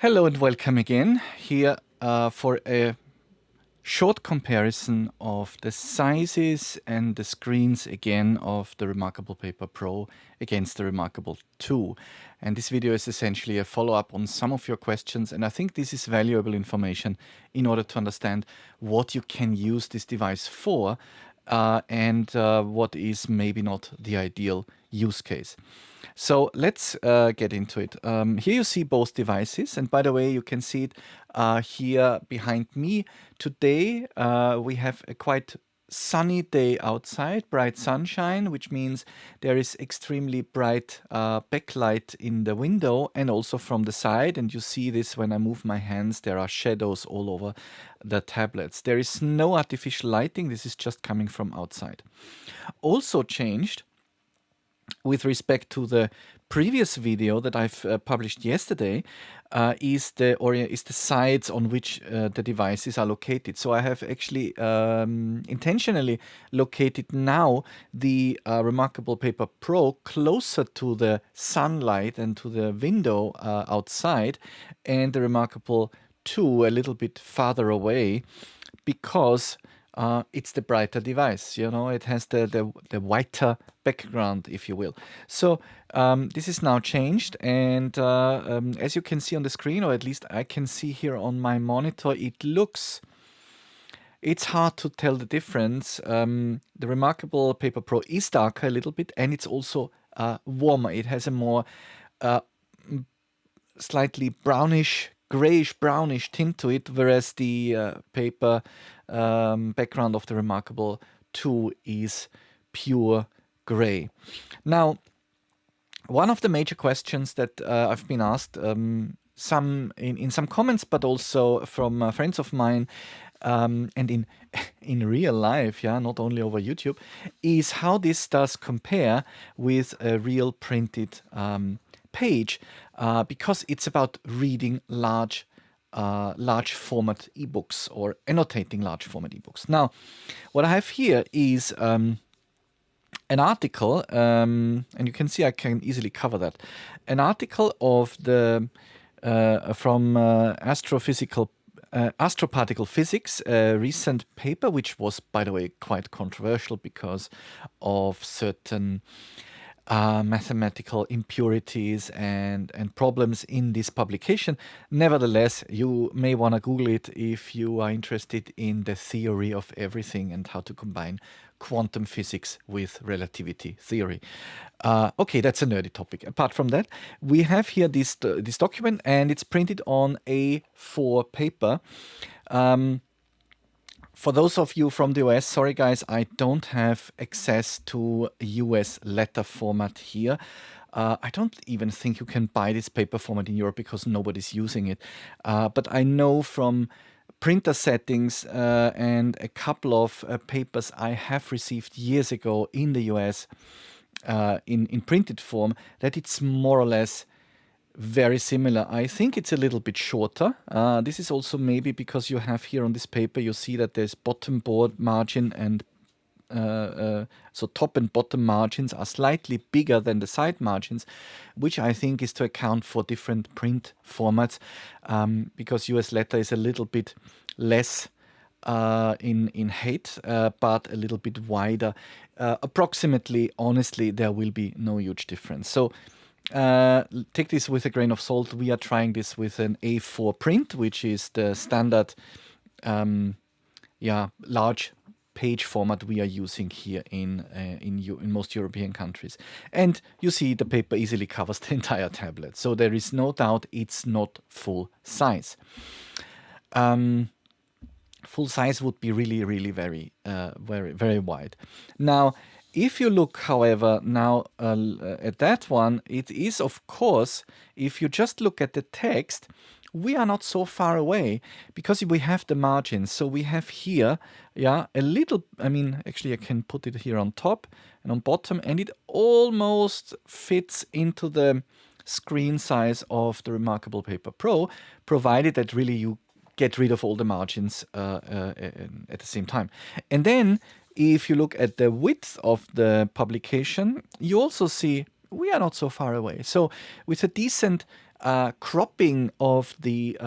Hello and welcome again here for a short comparison of the sizes and the screens again of the reMarkable Paper Pro against the reMarkable 2. And this video is essentially a follow-up on some of your questions, and I think this is valuable information in order to understand what you can use this device for and what is maybe not the ideal use case. So let's get into it. Here you see both devices, and by the way, you can see it here behind me. Today we have a quite sunny day outside, bright sunshine, which means there is extremely bright backlight in the window and also from the side. And you see this when I move my hands, there are shadows all over the tablets. There is no artificial lighting, this is just coming from outside. Also changed with respect to the previous video that I've published yesterday is the sides on which the devices are located. So I have actually intentionally located now the reMarkable Paper Pro closer to the sunlight and to the window outside, and the reMarkable 2 a little bit farther away, because it's the brighter device, you know, it has the whiter background, if you will. So this is now changed, and as you can see on the screen, or at least I can see here on my monitor, it's hard to tell the difference. The reMarkable Paper Pro is darker a little bit, and it's also warmer. It has a more slightly brownish, grayish-brownish tint to it, whereas the paper background of the reMarkable 2 is pure gray. Now, one of the major questions that I've been asked, some in some comments, but also from friends of mine, and in real life, yeah, not only over YouTube, is how this does compare with a real printed page, because it's about reading large format ebooks or annotating large format ebooks. Now, what I have here is an article, and you can see I can easily cover that. An article of the from Astroparticle Physics, a recent paper, which was, by the way, quite controversial because of certain mathematical impurities and problems in this publication. Nevertheless, you may want to Google it if you are interested in the theory of everything and how to combine quantum physics with relativity theory. Okay, that's a nerdy topic. Apart from that, we have here this document, and it's printed on A4 paper. For those of you from the US, sorry guys, I don't have access to US letter format here. I don't even think you can buy this paper format in Europe because nobody's using it. But I know from printer settings and a couple of papers I have received years ago in the US in printed form that it's more or less very similar. I think it's a little bit shorter. This is also maybe because you have here on this paper, you see that there's bottom board margin, and so top and bottom margins are slightly bigger than the side margins, which I think is to account for different print formats, because US letter is a little bit less in height, but a little bit wider. Approximately, honestly, there will be no huge difference. So take this with a grain of salt. We are trying this with an A4 print, which is the standard large page format we are using here in most European countries. And you see the paper easily covers the entire tablet. So there is no doubt it's not full size. Full size would be really, really very, very wide. Now, if you look, however, now at that one, it is, of course, if you just look at the text, we are not so far away because we have the margins. So we have here, yeah, a little, I mean, actually I can put it here on top and on bottom, and it almost fits into the screen size of the reMarkable Paper Pro, provided that really you get rid of all the margins at the same time. And then if you look at the width of the publication, you also see we are not so far away. So with a decent cropping of the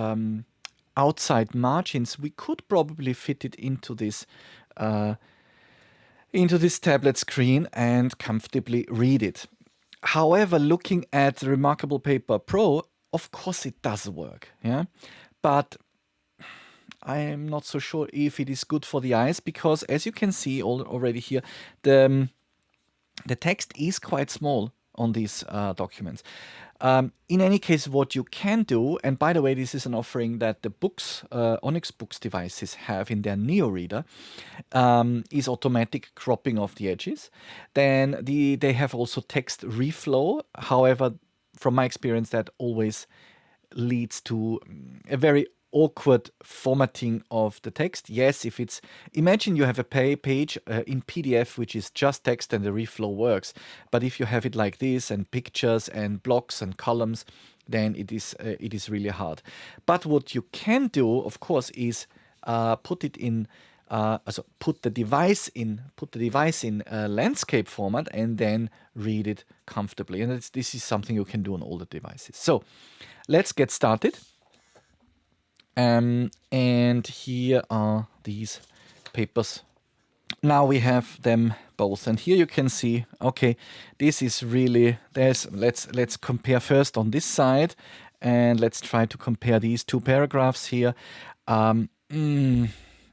outside margins, we could probably fit it into this tablet screen and comfortably read it. However, looking at the reMarkable Paper Pro, of course it does work, yeah, but I am not so sure if it is good for the eyes, because as you can see already here, the text is quite small on these documents. In any case, what you can do, and by the way, this is an offering that the Onyx Books devices have in their Neo reader, is automatic cropping of the edges. Then they have also text reflow. However, from my experience, that always leads to a very awkward formatting of the text. Yes, if it's, imagine you have a page in PDF which is just text and the reflow works, but if you have it like this and pictures and blocks and columns, then it is really hard. But what you can do, of course, is put the device in landscape format and then read it comfortably. And this is something you can do on all the devices. So let's get started. And here are these papers. Now we have them both, and here you can see, okay, this is really, let's compare first on this side, and let's try to compare these two paragraphs here.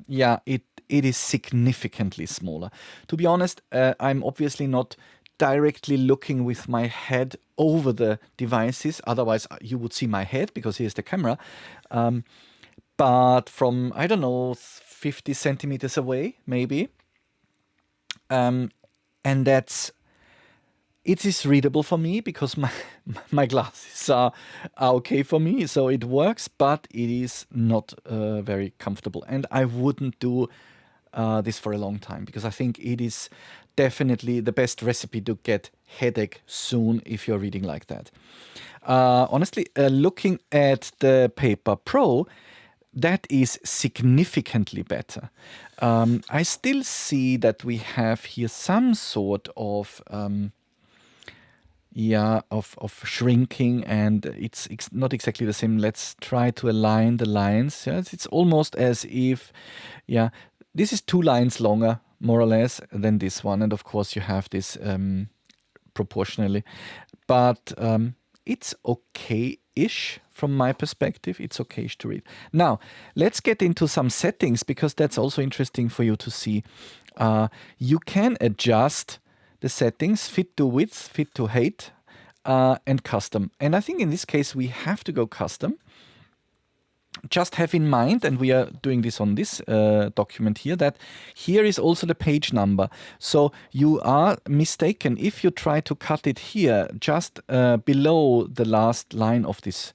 Yeah, it is significantly smaller. To be honest, I'm obviously not directly looking with my head over the devices, otherwise you would see my head because here's the camera. But from, I don't know, 50 centimeters away, maybe. And it is readable for me because my glasses are okay for me, so it works, but it is not very comfortable. And I wouldn't do this for a long time, because I think it is definitely the best recipe to get headache soon if you're reading like that. Honestly, looking at the Paper Pro, that is significantly better. I still see that we have here some sort of shrinking, and it's not exactly the same. Let's try to align the lines. Yeah, it's almost as if, yeah, this is 2 lines longer, more or less, than this one. And of course you have this proportionally. But it's okay-ish from my perspective. It's okay-ish to read. Now, let's get into some settings, because that's also interesting for you to see. You can adjust the settings, fit to width, fit to height, and custom. And I think in this case, we have to go custom. Just have in mind, and we are doing this on this document here, that here is also the page number. So you are mistaken if you try to cut it here just below the last line of this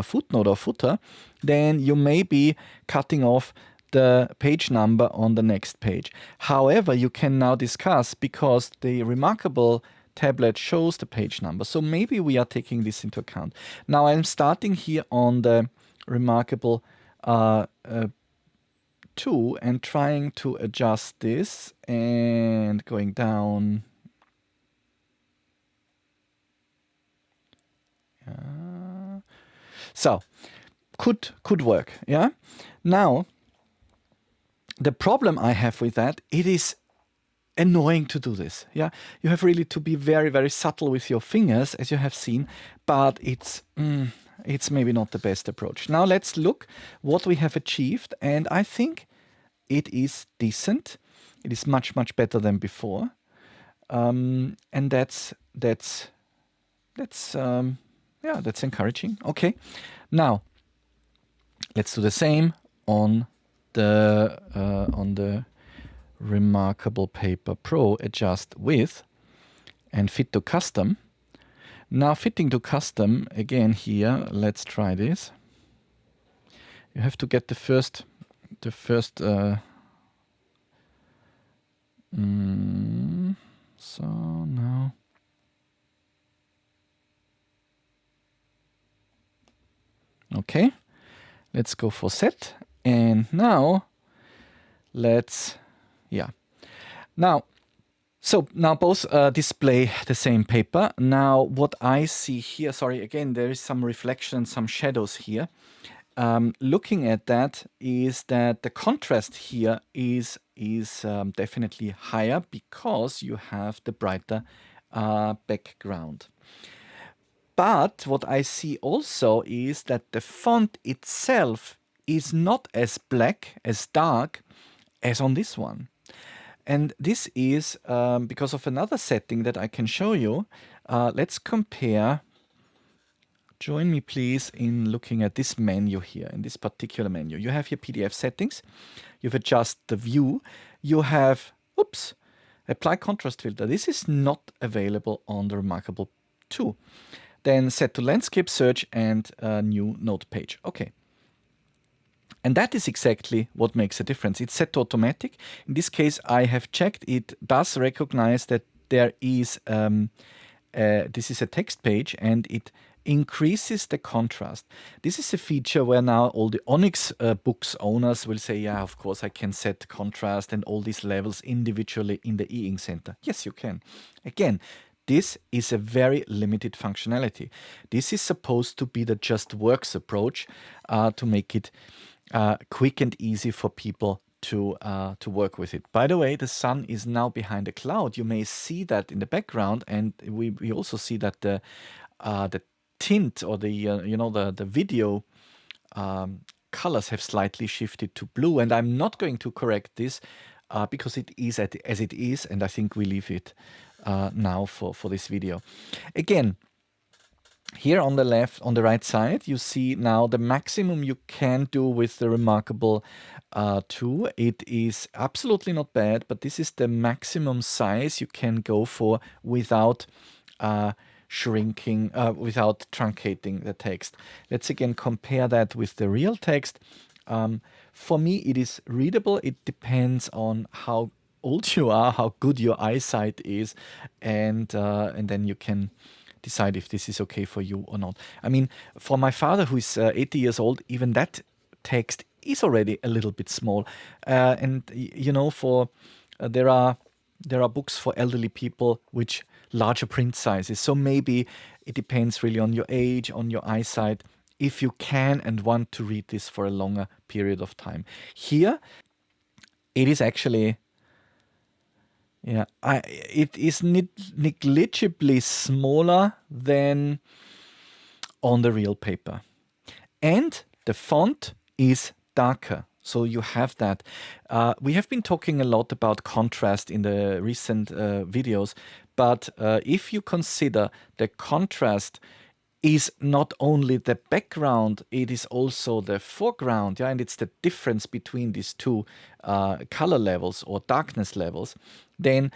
footnote or footer, then you may be cutting off the page number on the next page. However, you can now discuss, because the reMarkable tablet shows the page number. So maybe we are taking this into account. Now I'm starting here on the reMarkable 2 and trying to adjust this and going down. So could work, yeah. Now the problem I have with that, it is annoying to do this, yeah. You have really to be very, very subtle with your fingers, as you have seen, but it's maybe not the best approach. Now let's look what we have achieved, and I think it is decent. It is much, much better than before, and that's encouraging. Okay, now let's do the same on the reMarkable Paper Pro. Adjust width and fit to custom. Now fitting to custom, again here, let's try this. You have to get the first so now okay, let's go for set, and now let's, yeah. Now, So now both display the same paper. Now what I see here, sorry, again, there is some reflection, some shadows here. Looking at that is that the contrast here is definitely higher because you have the brighter background. But what I see also is that the font itself is not as black, as dark as on this one. And this is because of another setting that I can show you. Let's compare. Join me please in looking at this menu here, in this particular menu. You have your PDF settings, you've adjust the view, you have, oops, apply contrast filter. This is not available on the reMarkable 2. Then set to landscape search and a new note page. Okay. And that is exactly what makes a difference. It's set to automatic. In this case, I have checked. It does recognize that there is, this is a text page and it increases the contrast. This is a feature where now all the Onyx books owners will say, yeah, of course I can set contrast and all these levels individually in the e-ink center. Yes, you can. Again, this is a very limited functionality. This is supposed to be the just works approach to make it quick and easy for people to work with it. By the way, the sun is now behind a cloud. You may see that in the background, and we also see that the tint or the you know, the video colors have slightly shifted to blue, and I'm not going to correct this because it is as it is, and I think we leave it now for this video. Again, here on the left, on the right side, you see now the maximum you can do with the reMarkable 2. It is absolutely not bad, but this is the maximum size you can go for without shrinking, without truncating the text. Let's again compare that with the real text. For me, it is readable. It depends on how old you are, how good your eyesight is, and then you can decide if this is okay for you or not. I mean, for my father, who is 80 years old, even that text is already a little bit small. And you know, for there are books for elderly people which larger print sizes. So maybe it depends really on your age, on your eyesight, if you can and want to read this for a longer period of time. Here, it is actually, yeah, it is negligibly smaller than on the real paper. And the font is darker. So you have that. We have been talking a lot about contrast in the recent videos, but if you consider the contrast is not only the background, it is also the foreground, yeah, and it's the difference between these two color levels or darkness levels, then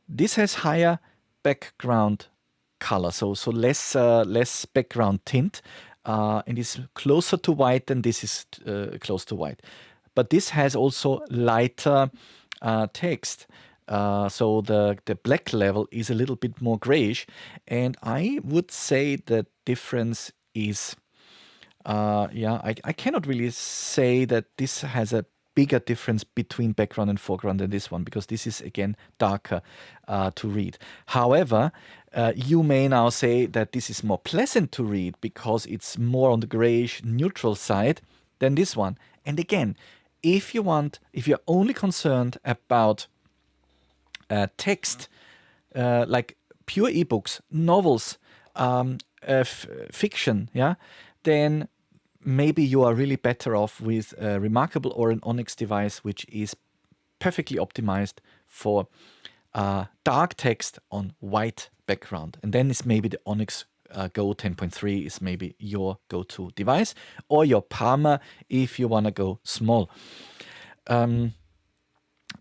this has higher background color, so less background tint, and is closer to white, and this is close to white. But this has also lighter text. So the black level is a little bit more grayish, and I would say the difference is, yeah, I cannot really say that this has a bigger difference between background and foreground than this one, because this is again darker to read. However, you may now say that this is more pleasant to read because it's more on the grayish neutral side than this one. And again, if you're only concerned about text, like pure ebooks, novels, fiction, yeah, then maybe you are really better off with a reMarkable or an Onyx device, which is perfectly optimized for dark text on white background. And then it's maybe the Onyx Go 10.3 is maybe your go-to device, or your Palmer if you want to go small.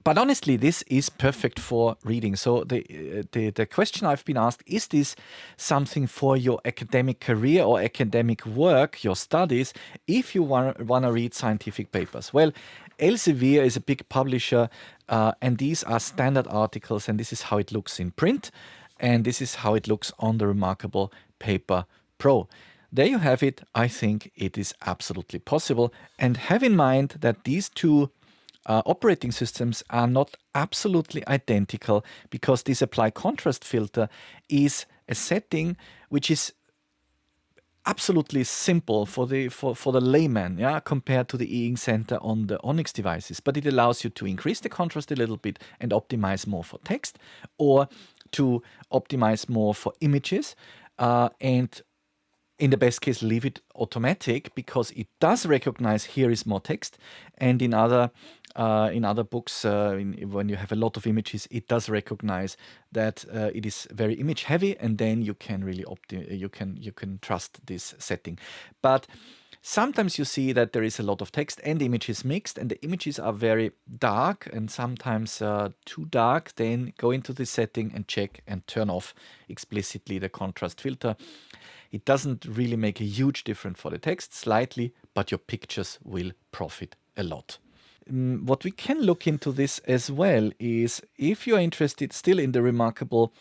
But honestly, this is perfect for reading. So the question I've been asked, is this something for your academic career or academic work, your studies, if you want to read scientific papers? Well, Elsevier is a big publisher, and these are standard articles, and this is how it looks in print, and this is how it looks on the reMarkable Paper Pro. There you have it. I think it is absolutely possible. And have in mind that these two operating systems are not absolutely identical, because this apply contrast filter is a setting which is absolutely simple for the layman, yeah, compared to the e-ink center on the Onyx devices. But it allows you to increase the contrast a little bit and optimize more for text, or to optimize more for images, and in the best case leave it automatic, because it does recognize here is more text, and in other books, when you have a lot of images, it does recognize that it is very image heavy, and then you can really you can trust this setting. But sometimes you see that there is a lot of text and images mixed, and the images are very dark and sometimes too dark. Then go into the setting and check and turn off explicitly the contrast filter. It doesn't really make a huge difference for the text, slightly, but your pictures will profit a lot. What we can look into this as well is, if you're interested still in the reMarkable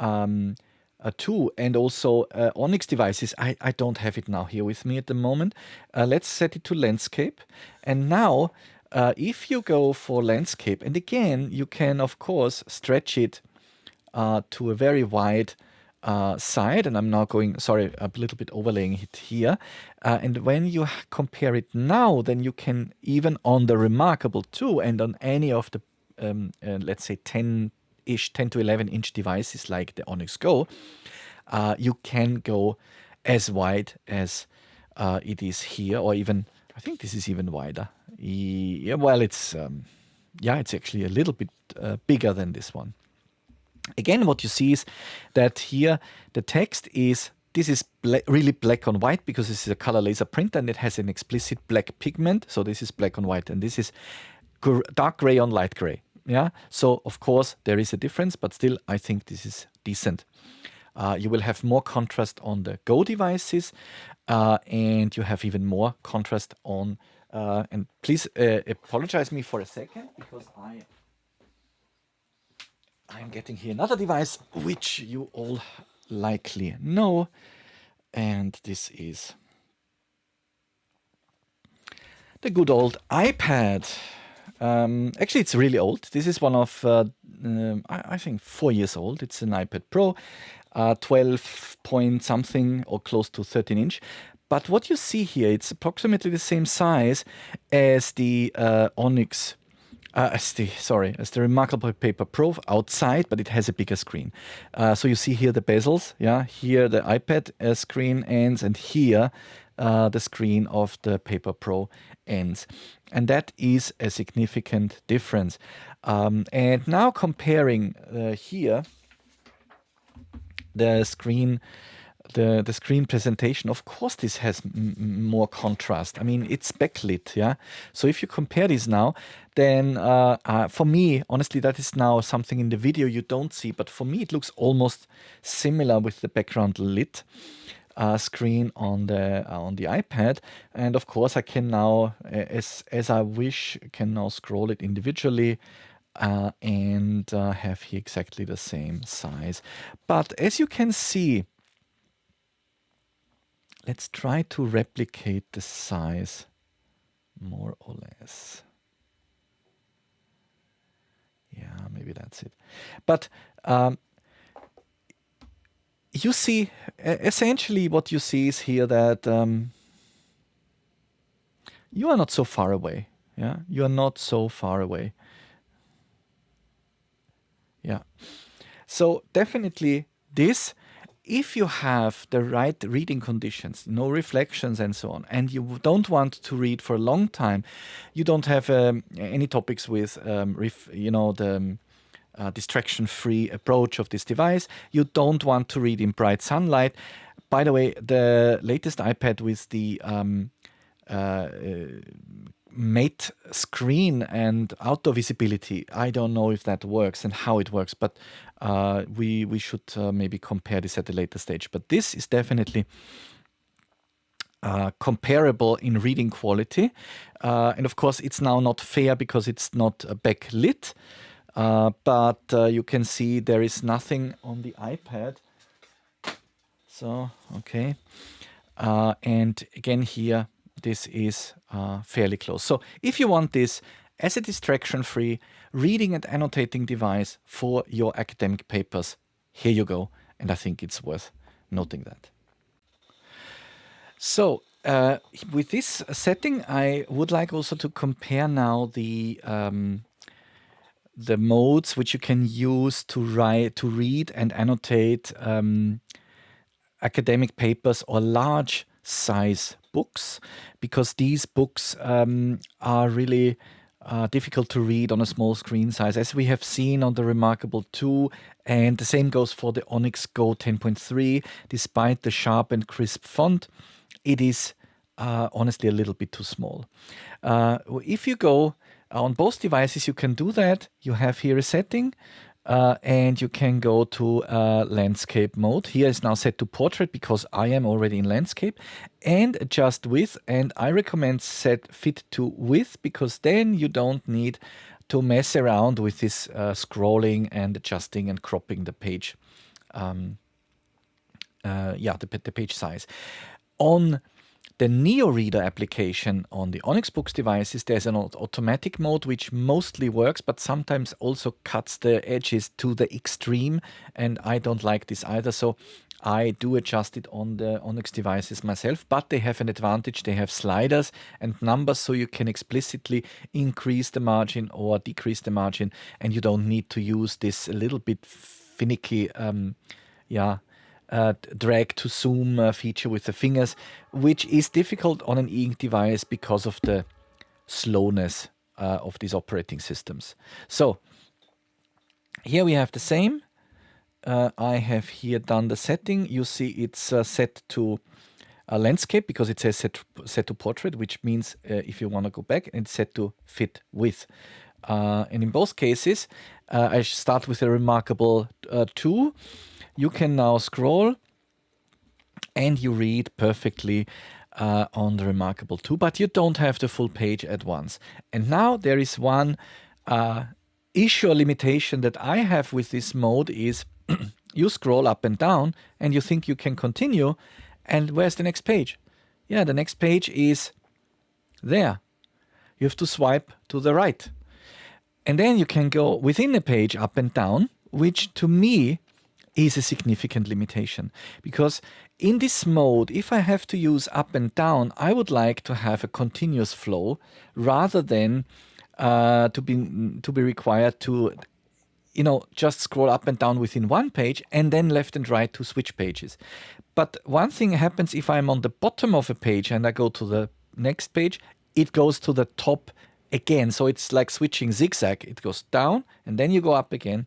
2 and also Onyx devices, I don't have it now here with me at the moment. Let's set it to landscape. And now, if you go for landscape, and again, you can of course stretch it to a very wide side, and I'm now going, sorry, a little bit overlaying it here. And when you compare it now, then you can, even on the reMarkable 2 and on any of the, let's say 10 to 11-inch devices like the Onyx Go, you can go as wide as it is here, or even, I think this is even wider. Yeah, well, it's actually a little bit bigger than this one. Again, what you see is that here the text is, this is really black on white, because this is a color laser printer and it has an explicit black pigment. So this is black on white, and this is dark gray on light gray. Yeah. So of course there is a difference, but still I think this is decent. You will have more contrast on the Go devices, and you have even more contrast on. And please apologize me for a second, because I'm getting here another device which you all likely know, and this is the good old iPad. Actually, it's really old. This is one of, I think, 4 years old. It's an iPad Pro, 12 point something or close to 13-inch. But what you see here, it's approximately the same size as the Onyx. As the reMarkable Paper Pro outside, but it has a bigger screen. So you see here the bezels, yeah. Here the iPad screen ends, and here the screen of the Paper Pro ends, and that is a significant difference. And now comparing here the screen. The screen presentation, of course, this has more contrast. I mean, it's backlit, yeah. So if you compare this now, then for me, honestly, that is now something in the video you don't see. But for me, it looks almost similar with the background lit screen on the iPad. And of course, I can now, as I wish, can now scroll it individually. And have here exactly the same size. But as you can see, let's try to replicate the size more or less. Yeah, maybe that's it. But you see, essentially what you see is here that you are not so far away. Yeah, you are not so far away. Yeah. So definitely this, if you have the right reading conditions, no reflections and so on, and you don't want to read for a long time, you don't have any topics with, the distraction-free approach of this device, you don't want to read in bright sunlight. By the way, the latest iPad with the mate screen and outdoor visibility, I don't know if that works and how it works, but we should maybe compare this at a later stage. But this is definitely comparable in reading quality. And of course, it's now not fair because it's not backlit, but you can see there is nothing on the iPad. So, okay. And again here, this is fairly close. So if you want this as a distraction-free reading and annotating device for your academic papers. Here you go, and I think it's worth noting that. So with this setting, I would like also to compare now the modes which you can use to read and annotate academic papers or large size books, because these books are really difficult to read on a small screen size, as we have seen on the reMarkable 2, and the same goes for the Onyx Go 10.3. Despite the sharp and crisp font, it is honestly a little bit too small. If you go on both devices, you can do that. You have here a setting, and you can go to landscape mode. Here is now set to portrait because I am already in landscape, and adjust width. And I recommend set fit to width, because then you don't need to mess around with this scrolling and adjusting and cropping the page. The page size. On the Neo Reader application on the Onyx Books devices, there's an automatic mode which mostly works, but sometimes also cuts the edges to the extreme, and I don't like this either. So I do adjust it on the Onyx devices myself, but they have an advantage. They have sliders and numbers, so you can explicitly increase the margin or decrease the margin, and you don't need to use this a little bit finicky drag to zoom feature with the fingers, which is difficult on an e-ink device because of the slowness of these operating systems. So here we have the same. I have here done the setting. You see it's set to landscape because it says set to portrait, which means if you want to go back, it's set to fit with. And in both cases, I start with the reMarkable 2. You can now scroll and you read perfectly on the reMarkable 2, but you don't have the full page at once. And now there is one issue or limitation that I have with this mode is you scroll up and down and you think you can continue, and where's the next page? Yeah, the next page is there. You have to swipe to the right. And then you can go within a page up and down, which to me is a significant limitation, because in this mode, if I have to use up and down, I would like to have a continuous flow rather than to be required to just scroll up and down within one page and then left and right to switch pages. But one thing happens if I'm on the bottom of a page and I go to the next page, it goes to the top again. So it's like switching zigzag. It goes down and then you go up again.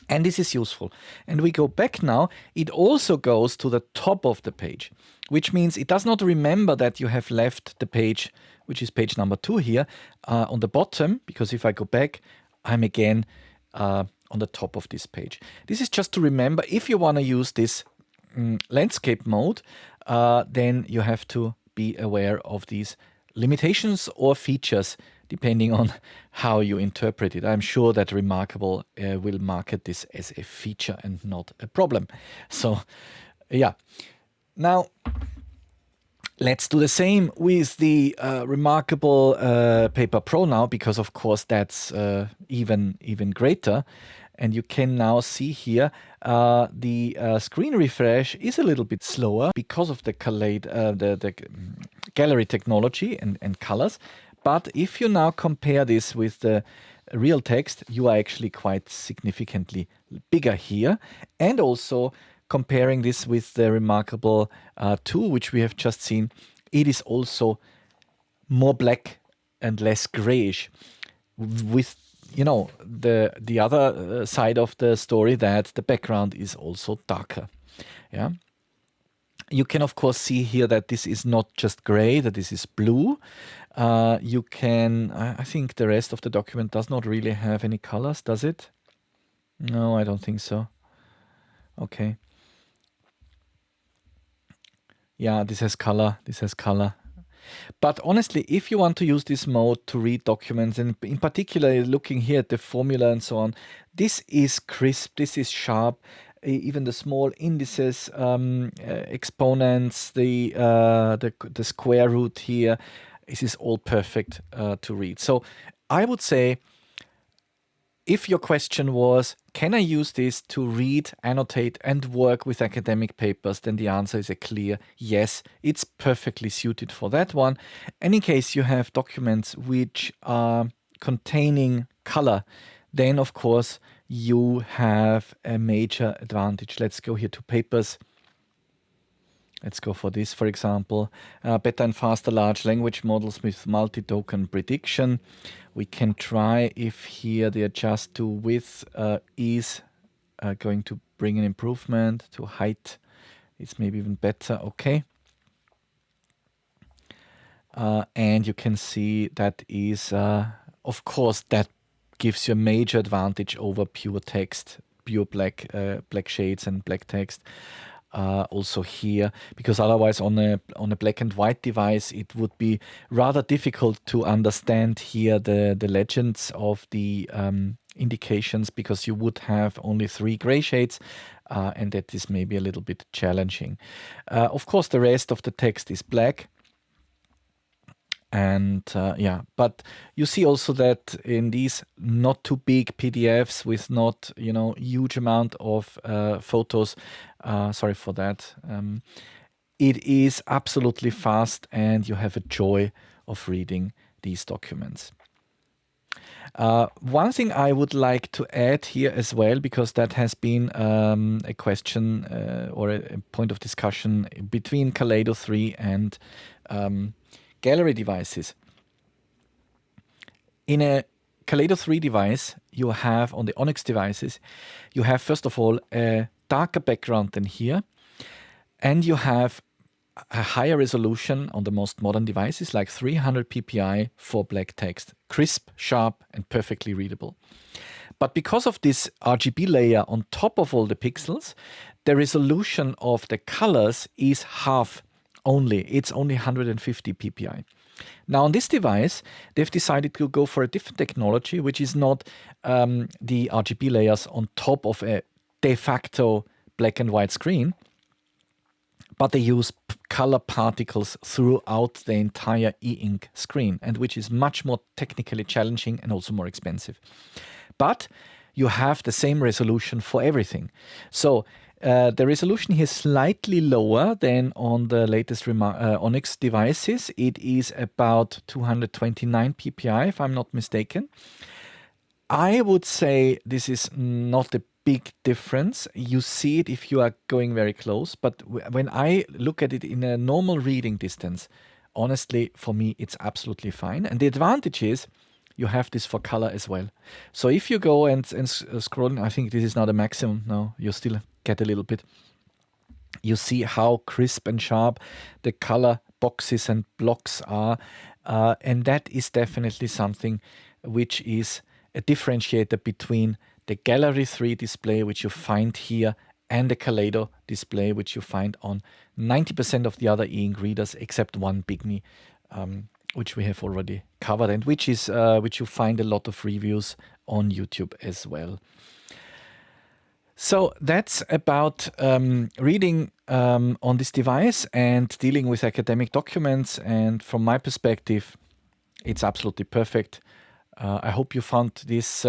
And this is useful. And we go back now, it also goes to the top of the page, which means it does not remember that you have left the page, which is page number 2 here, on the bottom, because if I go back, I'm again on the top of this page. This is just to remember, if you want to use this landscape mode, then you have to be aware of these limitations or features depending on how you interpret it. I'm sure that reMarkable will market this as a feature and not a problem. So, yeah. Now, let's do the same with the reMarkable Paper Pro now, because of course that's even greater. And you can now see here the screen refresh is a little bit slower because of the gallery technology and colors. But if you now compare this with the real text, you are actually quite significantly bigger here. And also comparing this with the reMarkable 2, which we have just seen, it is also more black and less grayish, with the other side of the story, that the background is also darker. Yeah. You can of course see here that this is not just gray, that this is blue. You can, I think the rest of the document does not really have any colors, does it? No, I don't think so. Okay. Yeah, this has color, this has color. But honestly, if you want to use this mode to read documents, and in particular looking here at the formula and so on, this is crisp, this is sharp. Even the small indices, exponents, the square root here, this is all perfect to read. So I would say, if your question was, can I use this to read, annotate, and work with academic papers, then the answer is a clear yes. It's perfectly suited for that one. And in case you have documents which are containing color, then of course you have a major advantage. Let's go here to papers. Let's go for this, for example. Better and faster large language models with multi-token prediction. We can try if here the adjust to width is going to bring an improvement. To height, it's maybe even better. Okay. And you can see that is, of course, that gives you a major advantage over pure text, pure black shades and black text. Also here, because otherwise on a black and white device it would be rather difficult to understand here the legends of the indications, because you would have only 3 gray shades, and that is maybe a little bit challenging. Of course, the rest of the text is black. And yeah, but you see also that in these not too big PDFs with not, huge amount of photos, sorry for that, it is absolutely fast and you have a joy of reading these documents. One thing I would like to add here as well, because that has been a question or a point of discussion between Kaleido 3 and gallery devices. In a Kaleido 3 device, you have, on the Onyx devices, you have first of all a darker background than here, and you have a higher resolution on the most modern devices, like 300 ppi for black text, crisp, sharp, and perfectly readable. But because of this RGB layer on top of all the pixels, the resolution of the colors is half only. It's only 150 ppi. Now on this device, they've decided to go for a different technology, which is not the RGB layers on top of a de facto black and white screen, but they use color particles throughout the entire e-ink screen, and which is much more technically challenging and also more expensive. But you have the same resolution for everything. So the resolution here is slightly lower than on the latest Onyx devices. It is about 229 ppi, if I'm not mistaken. I would say this is not a big difference. You see it if you are going very close, but when I look at it in a normal reading distance, honestly, for me, it's absolutely fine. And the advantage is you have this for color as well. So if you go and scroll, I think this is not a maximum. No, you still get a little bit. You see how crisp and sharp the color boxes and blocks are. And that is definitely something which is a differentiator between the Gallery 3 display, which you find here, and the Kaleido display, which you find on 90% of the other e-ink readers, except one Pygmy, which we have already covered, and which you find a lot of reviews on YouTube as well. So that's about reading on this device and dealing with academic documents. And from my perspective, it's absolutely perfect. I hope you found this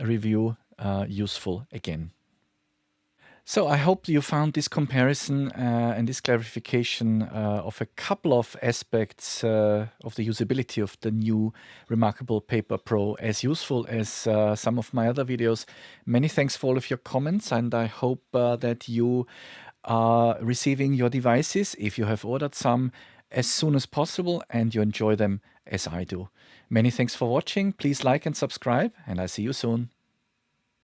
review useful again. So I hope you found this comparison and this clarification of a couple of aspects of the usability of the new reMarkable Paper Pro as useful as some of my other videos. Many thanks for all of your comments, and I hope that you are receiving your devices, if you have ordered some, as soon as possible and you enjoy them as I do. Many thanks for watching. Please like and subscribe, and I'll see you soon.